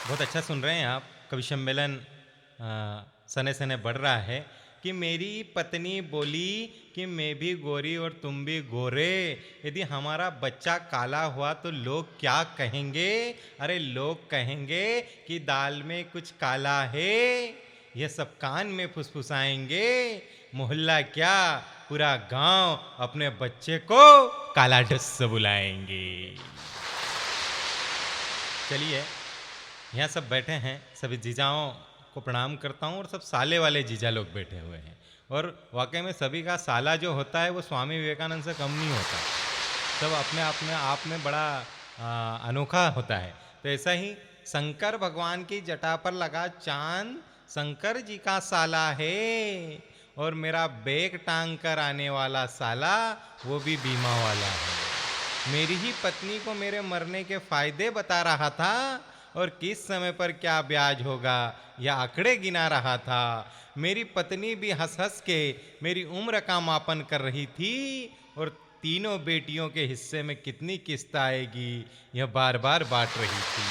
बहुत अच्छा सुन रहे हैं आप। कवि सम्मेलन सने सने बढ़ रहा है कि मेरी पत्नी बोली कि मैं भी गोरी और तुम भी गोरे, यदि हमारा बच्चा काला हुआ तो लोग क्या कहेंगे। अरे लोग कहेंगे कि दाल में कुछ काला है, ये सब कान में फुसफुसाएंगे। मोहल्ला क्या, पूरा गांव अपने बच्चे को काला डस बुलाएंगे। चलिए, यहाँ सब बैठे हैं, सभी जीजाओं को प्रणाम करता हूँ और सब साले वाले जीजा लोग बैठे हुए हैं। और वाकई में सभी का साला जो होता है वो स्वामी विवेकानंद से कम नहीं होता। सब अपने आप में बड़ा अनोखा होता है। तो ऐसा ही शंकर भगवान की जटा पर लगा चांद शंकर जी का साला है, और मेरा बैग टांग कर आने वाला साला वो भी बीमा वाला है। मेरी ही पत्नी को मेरे मरने के फायदे बता रहा था और किस समय पर क्या ब्याज होगा या आंकड़े गिना रहा था। मेरी पत्नी भी हंस हंस के मेरी उम्र का मापन कर रही थी और तीनों बेटियों के हिस्से में कितनी किस्त आएगी यह बार बार बांट रही थी।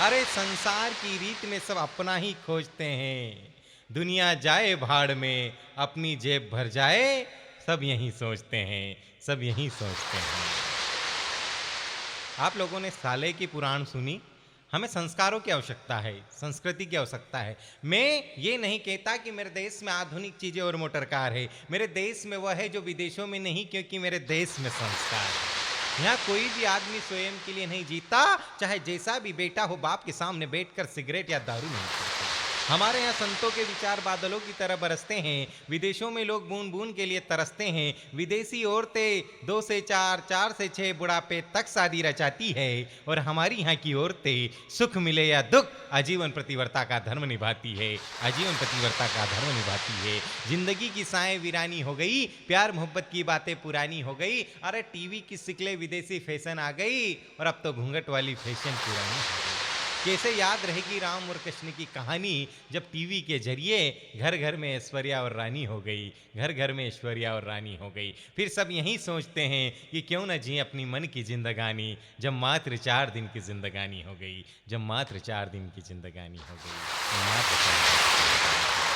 अरे संसार की रीत में सब अपना ही खोजते हैं, दुनिया जाए भाड़ में अपनी जेब भर जाए, सब यही सोचते हैं, सब यही सोचते हैं। आप लोगों ने साले की पुराण सुनी। हमें संस्कारों की आवश्यकता है, संस्कृति की आवश्यकता है। मैं ये नहीं कहता कि मेरे देश में आधुनिक चीजें और मोटर कार है, मेरे देश में वह है जो विदेशों में नहीं, क्योंकि मेरे देश में संस्कार है। यहाँ कोई भी आदमी स्वयं के लिए नहीं जीता, चाहे जैसा भी बेटा हो बाप के सामने बैठकर सिगरेट या दारू नहीं पीता। हमारे यहाँ संतों के विचार बादलों की तरह बरसते हैं, विदेशों में लोग बूंद बूंद के लिए तरसते हैं। विदेशी औरतें 2 से 4, 4 से 6 बुढ़ापे तक शादी रचाती है, और हमारी यहाँ की औरतें सुख मिले या दुख आजीवन प्रतिवर्ता का धर्म निभाती है, आजीवन प्रतिवर्ता का धर्म निभाती है। जिंदगी की साएं वीरानी हो गई, प्यार मोहब्बत की बातें पुरानी हो गई। अरे टीवी की शिकले विदेशी फैशन आ गई और अब तो घूंघट वाली फैशन पुरानी हो गई। कैसे याद रहेगी राम और कृष्ण की कहानी जब टीवी के जरिए घर घर में ऐश्वर्या और रानी हो गई, घर घर में ऐश्वर्या और रानी हो गई। फिर सब यही सोचते हैं कि क्यों न जिए अपनी मन की जिंदगानी, जब मात्र 4 दिन की जिंदगानी हो गई, जब मात्र 4 दिन की जिंदगानी हो गई, मात्र 4 दिन की जिंदगानी।